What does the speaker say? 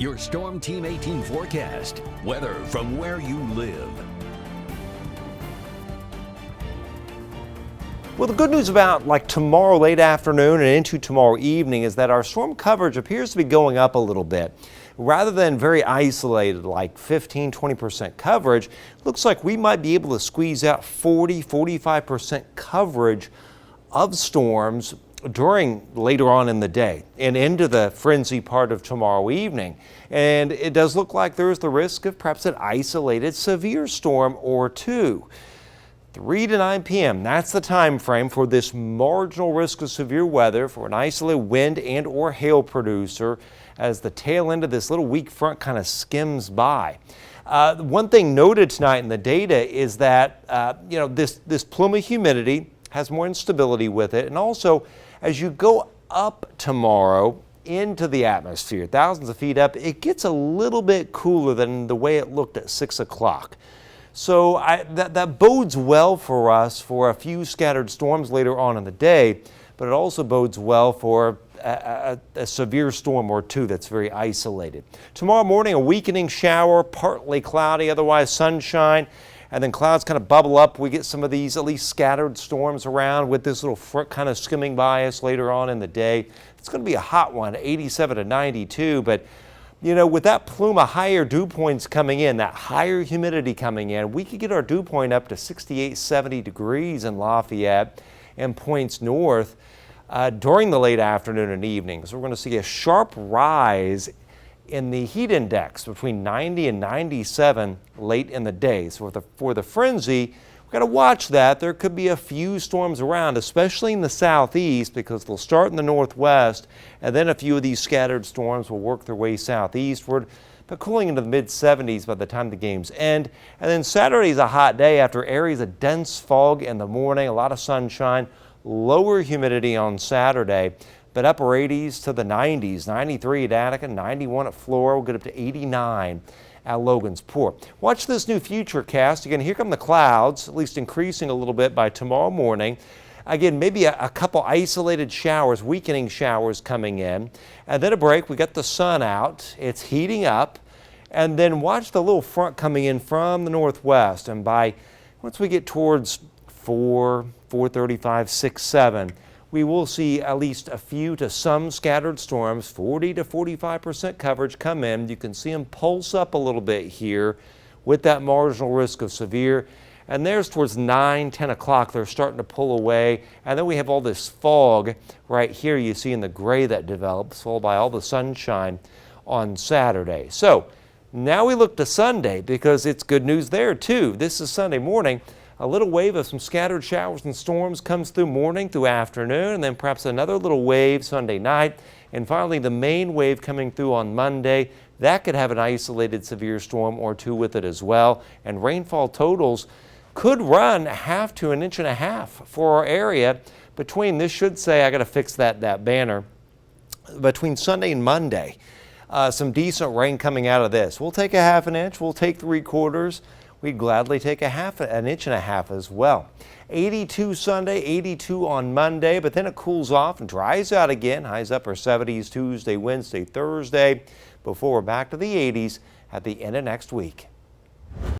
your Storm Team 18 forecast. Weather from where you live. Well, the good news about tomorrow late afternoon and into tomorrow evening is that our storm coverage appears to be going up a little bit. Rather than very isolated like 15-20% coverage, looks like we might be able to squeeze out 40-45% coverage of storms during later on in the day and into the frenzy part of tomorrow evening. And it does look like there's the risk of perhaps an isolated severe storm or two. 3 to 9 p.m. That's the time frame for this marginal risk of severe weather for an isolated wind and or hail producer as the tail end of this little weak front kind of skims by. One thing noted tonight in the data is that this plume of humidity has more instability with it, and also as you go up tomorrow into the atmosphere, thousands of feet up, it gets a little bit cooler than the way it looked at 6 o'clock. So that bodes well for us for a few scattered storms later on in the day, but it also bodes well for a severe storm or two that's very isolated. Tomorrow morning, a weakening shower, partly cloudy, otherwise sunshine, and then clouds kind of bubble up. We get some of these at least scattered storms around with this little front kind of skimming by us later on in the day. It's going to be a hot one, 87 to 92, but with that plume of higher dew points coming in, that higher humidity coming in, we could get our dew point up to 68, 70 degrees in Lafayette and points north during the late afternoon and evening. So we're going to see a sharp rise in the heat index between 90 and 97 late in the day. So for the frenzy, we've got to watch that. There could be a few storms around, especially in the southeast, because they'll start in the northwest, and then a few of these scattered storms will work their way southeastward, but cooling into the mid-70s by the time the games end. And then Saturday's a hot day after areas of dense fog in the morning, a lot of sunshine, lower humidity on Saturday, but upper 80s to the 90s, 93 at Attica, 91 at Flora, we'll get up to 89 at Logansport. Watch this new futurecast. Again, here come the clouds, at least increasing a little bit by tomorrow morning. Again, maybe a couple isolated showers, weakening showers coming in. And then a break, we got the sun out, it's heating up. And then watch the little front coming in from the northwest. And once we get towards 4:35, 6, 7, we will see at least a few to some scattered storms, 40 to 45% coverage come in. You can see them pulse up a little bit here with that marginal risk of severe. And there's towards 9, 10 o'clock, they're starting to pull away. And then we have all this fog right here you see in the gray that develops, followed by all the sunshine on Saturday. So now we look to Sunday because it's good news there too. This is Sunday morning. A little wave of some scattered showers and storms comes through morning through afternoon, and then perhaps another little wave Sunday night. And finally, the main wave coming through on Monday. That could have an isolated severe storm or two with it as well. And rainfall totals could run 1/2 to 1.5 inches for our area between, this should say, I got to fix that banner, between Sunday and Monday. Some decent rain coming out of this. We'll take 1/2 inch, we'll take 3/4. We'd gladly take 1.5 inches as well. 82 Sunday, 82 on Monday, but then it cools off and dries out again. Highs upper 70s Tuesday, Wednesday, Thursday, before we're back to the 80s at the end of next week.